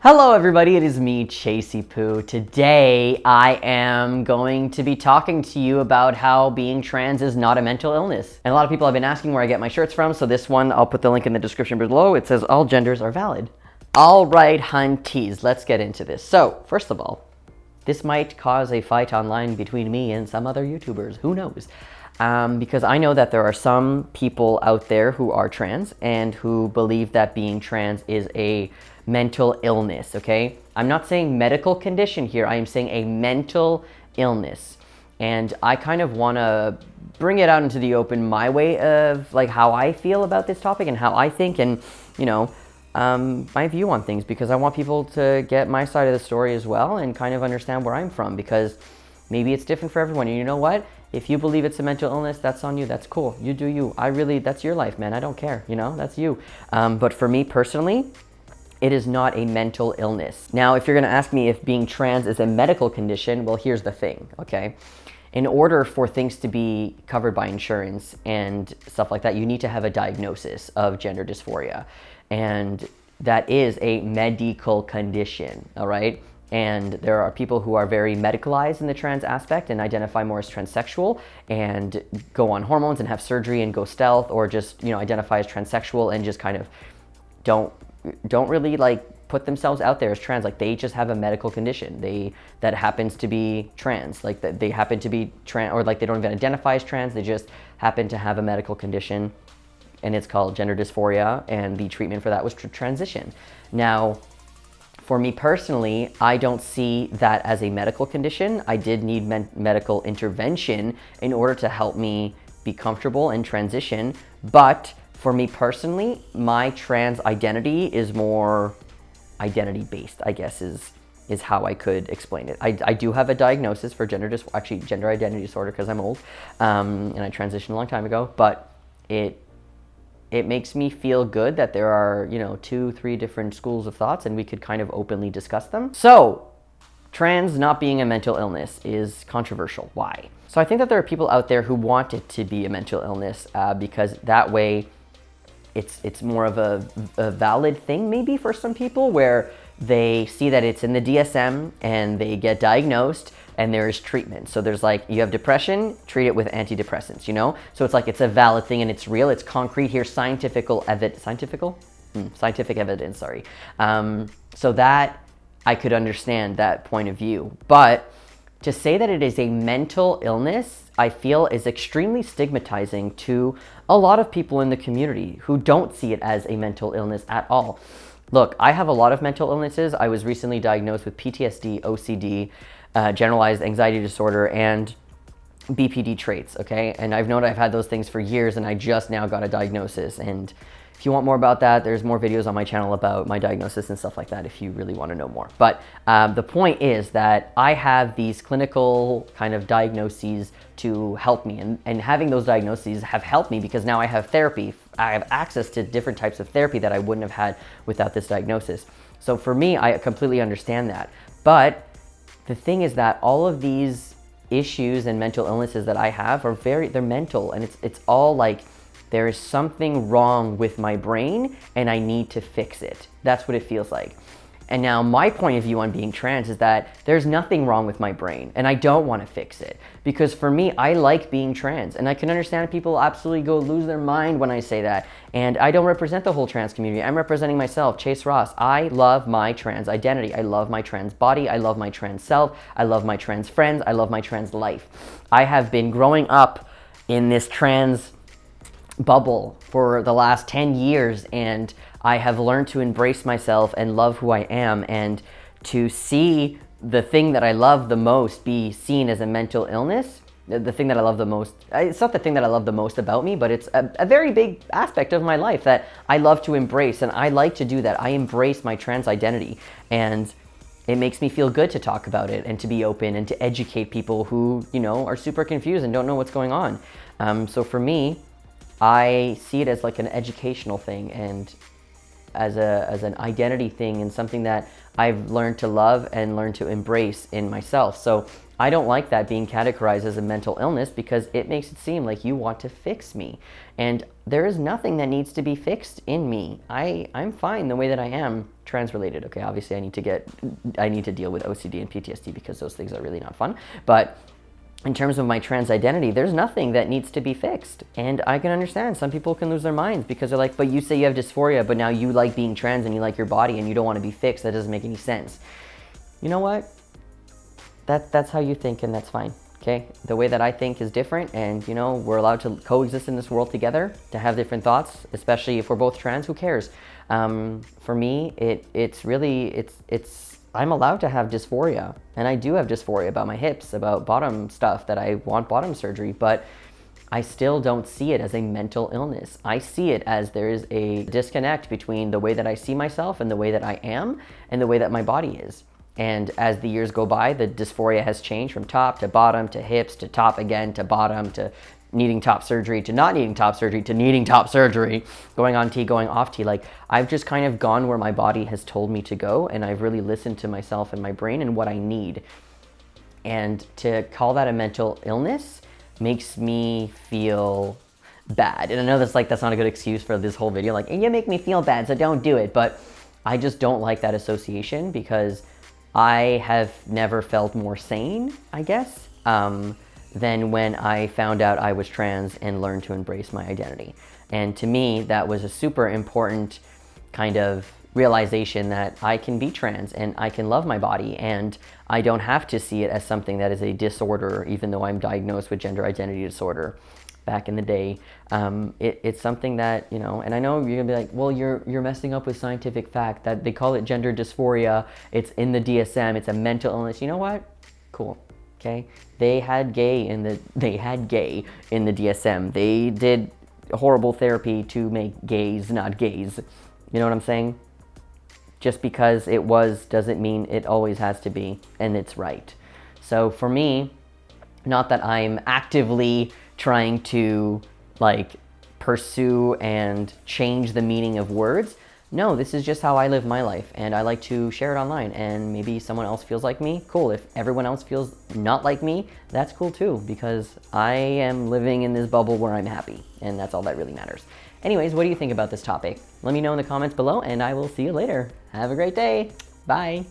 Hello everybody, it is me, Chasey Poo. Today I am going to be talking to you about how being trans is not a mental illness. And a lot of people have been asking where I get my shirts from, so this one, I'll put the link in the description below. It says all genders are valid. All right, hunties, let's get into this. So, first of all, this might cause a fight online between me and some other YouTubers, who knows? Because I know that there are some people out there who are trans and who believe that being trans is a mental illness, okay? I'm not saying medical condition here, I am saying a mental illness. And I kind of want to bring it out into the open my way of like how I feel about this topic and how I think and, you know, my view on things, because I want people to get my side of the story as well and kind of understand where I'm from, because maybe it's different for everyone. And you know what? If you believe it's a mental illness, that's on you. That's cool. You do you. That's your life, man. I don't care. You know, that's you. But for me personally, it is not a mental illness. Now, if you're going to ask me if being trans is a medical condition, well, here's the thing, okay? In order for things to be covered by insurance and stuff like that, you need to have a diagnosis of gender dysphoria. And that is a medical condition, all right? And there are people who are very medicalized in the trans aspect and identify more as transsexual and go on hormones and have surgery and go stealth, or just, you know, identify as transsexual and just kind of don't really like put themselves out there as trans. Like they just have a medical condition that happens to be trans, like that they happen to be trans, or like they don't even identify as trans, they just happen to have a medical condition, and it's called gender dysphoria, and the treatment for that was transition. Now, for me personally, I don't see that as a medical condition. I did need medical intervention in order to help me be comfortable and transition, but for me personally, my trans identity is more identity-based, I guess is how I could explain it. I do have a diagnosis for gender identity disorder, because I'm old, and I transitioned a long time ago, but it makes me feel good that there are, you know, 2-3 different schools of thoughts, and we could kind of openly discuss them. So, trans not being a mental illness is controversial. Why? So I think that there are people out there who want it to be a mental illness, because that way it's more of a valid thing maybe for some people, where they see that it's in the DSM and they get diagnosed and there's treatment. So there's like, you have depression, treat it with antidepressants, you know? So it's like, it's a valid thing and it's real, it's concrete. Here's scientific evidence, sorry. So that, I could understand that point of view. But to say that it is a mental illness, I feel is extremely stigmatizing to a lot of people in the community who don't see it as a mental illness at all. Look, I have a lot of mental illnesses. I was recently diagnosed with PTSD, OCD, generalized anxiety disorder, and BPD traits, okay? And I've known I've had those things for years, and I just now got a diagnosis. And if you want more about that, there's more videos on my channel about my diagnosis and stuff like that if you really want to know more. But the point is that I have these clinical kind of diagnoses to help me, and having those diagnoses have helped me because now I have therapy. I have access to different types of therapy that I wouldn't have had without this diagnosis. So for me, I completely understand that. But the thing is that all of these issues and mental illnesses that I have are they're mental, and it's all like, there is something wrong with my brain and I need to fix it. That's what it feels like. And now my point of view on being trans is that there's nothing wrong with my brain and I don't want to fix it. Because for me, I like being trans, and I can understand people absolutely go lose their mind when I say that. And I don't represent the whole trans community. I'm representing myself, Chase Ross. I love my trans identity. I love my trans body. I love my trans self. I love my trans friends. I love my trans life. I have been growing up in this trans bubble for the last 10 years, and I have learned to embrace myself and love who I am, and to see the thing that I love the most be seen as a mental illness. The thing that I love the most, it's not the thing that I love the most about me, but it's a very big aspect of my life that I love to embrace, and I like to do that. I embrace my trans identity, and it makes me feel good to talk about it and to be open and to educate people who, you know, are super confused and don't know what's going on. So for me, I see it as like an educational thing and as an identity thing, and something that I've learned to love and learned to embrace in myself. So I don't like that being categorized as a mental illness because it makes it seem like you want to fix me. And there is nothing that needs to be fixed in me. I'm fine the way that I am, trans-related. Okay, obviously I need to deal with OCD and PTSD because those things are really not fun. But in terms of my trans identity, there's nothing that needs to be fixed. And I can understand some people can lose their minds because they're like, but you say you have dysphoria, but now you like being trans and you like your body and you don't want to be fixed. That doesn't make any sense. You know what? That's how you think, and that's fine. Okay, the way that I think is different, and you know, we're allowed to coexist in this world together, to have different thoughts, especially if we're both trans. Who cares? For me, I'm allowed to have dysphoria, and I do have dysphoria about my hips, about bottom stuff, that I want bottom surgery, but I still don't see it as a mental illness. I see it as there is a disconnect between the way that I see myself and the way that I am and the way that my body is. And as the years go by, the dysphoria has changed from top to bottom to hips to top again to bottom to needing top surgery to not needing top surgery to needing top surgery, going on T, going off T. Like, I've just kind of gone where my body has told me to go, and I've really listened to myself and my brain and what I need. And to call that a mental illness makes me feel bad. And I know that's not a good excuse for this whole video, like, you make me feel bad, so don't do it. But I just don't like that association because I have never felt more sane, I guess, than when I found out I was trans and learned to embrace my identity. And to me, that was a super important kind of realization that I can be trans and I can love my body, and I don't have to see it as something that is a disorder, even though I'm diagnosed with gender identity disorder back in the day. It's something that, you know, and I know you're gonna be like, well, you're messing up with scientific fact that they call it gender dysphoria. It's in the DSM. It's a mental illness. You know what? Cool. Okay. They had gay in the DSM. They did horrible therapy to make gays not gays. You know what I'm saying? Just because it was doesn't mean it always has to be, and it's right. So for me, not that I'm actively trying to like pursue and change the meaning of words. No, this is just how I live my life, and I like to share it online, and maybe someone else feels like me. Cool. If everyone else feels not like me, that's cool too, because I am living in this bubble where I'm happy, and that's all that really matters. Anyways, what do you think about this topic? Let me know in the comments below, and I will see you later. Have a great day. Bye.